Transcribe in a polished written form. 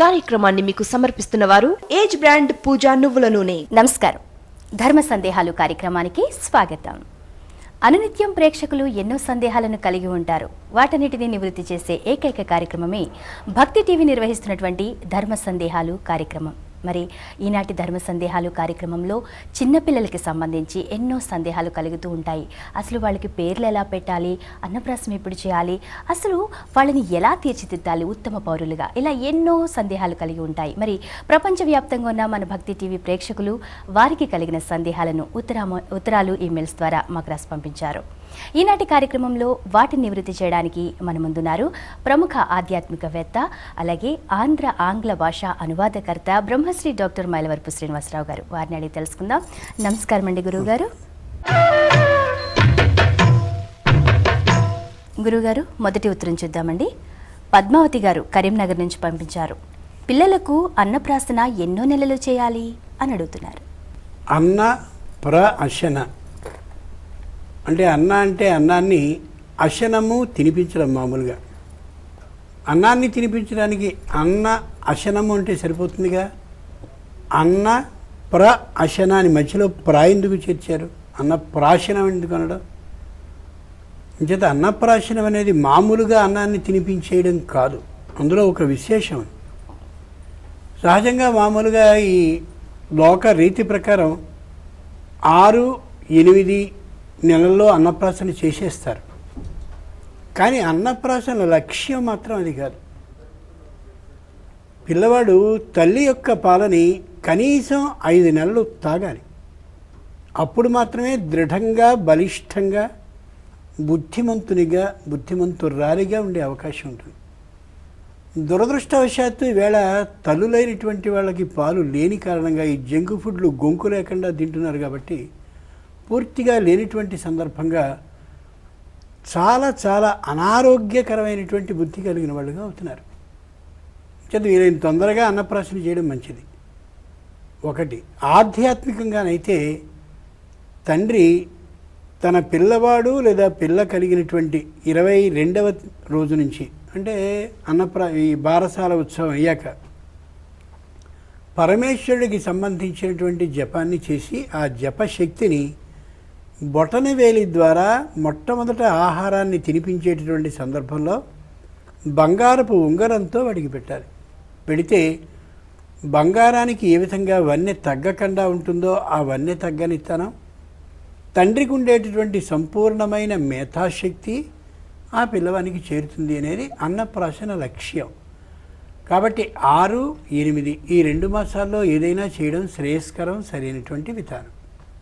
కార్యక్రమాన్ని మీకు సమర్పిస్తున్న వారు ఏజ్ బ్రాండ్ పూజా నువ్వుల నూనె. నమస్కారం. ధర్మ సందేహాలు కార్యక్రమానికి స్వాగతం. అనునిత్యం ప్రేక్షకులు ఎన్నో సందేహాలను కలిగి ఉంటారు. వాటన్నిటిని నివృత్తి చేసే ఏకైక కార్యక్రమమే భక్తి టీవీ నిర్వహిస్తున్నటువంటి ధర్మ సందేహాలు కార్యక్రమం. మరి ఈనాటి ధర్మ సందేహాలు కార్యక్రమంలో చిన్నపిల్లలకి సంబంధించి ఎన్నో సందేహాలు కలుగుతూ ఉంటాయి. అసలు వాళ్ళకి పేర్లు ఎలా పెట్టాలి, అన్నప్రాసం ఎప్పుడు చేయాలి, అసలు వాళ్ళని ఎలా తీర్చిదిద్దాలి ఉత్తమ పౌరులుగా, ఇలా ఎన్నో సందేహాలు కలిగి ఉంటాయి. మరి ప్రపంచవ్యాప్తంగా ఉన్న మన భక్తి టీవీ ప్రేక్షకులు వారికి కలిగిన సందేహాలను ఉత్తరాలు ఈమెయిల్స్ ద్వారా మాకు రాసి పంపించారు. ఈనాటి కార్యక్రమంలో వాటిని నివృత్తి చేయడానికి మన ముందున్నారు ప్రముఖ ఆధ్యాత్మికవేత్త, అలాగే ఆంగ్ల భాష అనువాదకర్త బ్రహ్మశ్రీ డాక్టర్ మైలవరపు శ్రీనివాసరావు గారు. వారిని అడిగి తెలుసుకుందాం. నమస్కారం అండి గురువుగారు. గురువుగారు, మొదటి ఉత్తరం చూద్దామండి. పద్మావతి గారు కరీంనగర్ నుంచి పంపించారు. పిల్లలకు అన్నప్రాసన ఎన్నో నెలలు చేయాలి అని అడుగుతున్నారు. అన్న అంటే అన్నాన్ని అశనము తినిపించడం. మామూలుగా అన్నాన్ని తినిపించడానికి అన్న అశనము అంటే సరిపోతుందిగా. అన్న అశన అని మధ్యలో ఎందుకు చేర్చారు? అన్నప్రాశనం ఎందుకు అనడం? అంచేత అన్నప్రాశనం అనేది మామూలుగా అన్నాన్ని తినిపించేయడం కాదు, అందులో ఒక విశేషం. సహజంగా మామూలుగా ఈ లోక రీతి ప్రకారం 6-8 నెలల్లో అన్నప్రాసన చేసేస్తారు. కానీ అన్నప్రాసన లక్ష్యం మాత్రం అది కాదు. పిల్లవాడు తల్లి యొక్క పాలని కనీసం 5 నెలలు తాగాలి. అప్పుడు మాత్రమే దృఢంగా, బలిష్టంగా, బుద్ధిమంతురాలిగా ఉండే అవకాశం ఉంటుంది. దురదృష్టవశాత్తు ఈవేళ తల్లులైనటువంటి వాళ్ళకి పాలు లేని కారణంగా ఈ జంక్ ఫుడ్లు గొంకు లేకుండా తింటున్నారు. కాబట్టి పూర్తిగా లేనిటువంటి సందర్భంగా చాలా చాలా అనారోగ్యకరమైనటువంటి బుద్ధి కలిగిన వాళ్ళుగా అవుతున్నారు. చేత వీలైన తొందరగా అన్నప్రాసన చేయడం మంచిది. ఒకటి. ఆధ్యాత్మికంగానైతే తండ్రి తన పిల్లవాడు లేదా పిల్ల కలిగినటువంటి 22వ రోజు నుంచి, అంటే ఈ బారసాల ఉత్సవం అయ్యాక పరమేశ్వరుడికి సంబంధించినటువంటి జపాన్ని చేసి ఆ జపశక్తిని బొటన వేలి ద్వారా మొట్టమొదట ఆహారాన్ని తినిపించేటటువంటి సందర్భంలో బంగారపు ఉంగరంతో వాడికి పెట్టాలి. పెడితే బంగారానికి ఏ విధంగా వన్నె తగ్గకుండా ఉంటుందో ఆ వన్నె తగ్గనితనం, తండ్రికి ఉండేటటువంటి సంపూర్ణమైన మేధాశక్తి ఆ పిల్లవానికి చేరుతుంది అనేది అన్నప్రాసన లక్ష్యం. కాబట్టి 6-8 ఈ 2 మాసాల్లో ఏదైనా చేయడం శ్రేయస్కరం, సరైనటువంటి విధానం.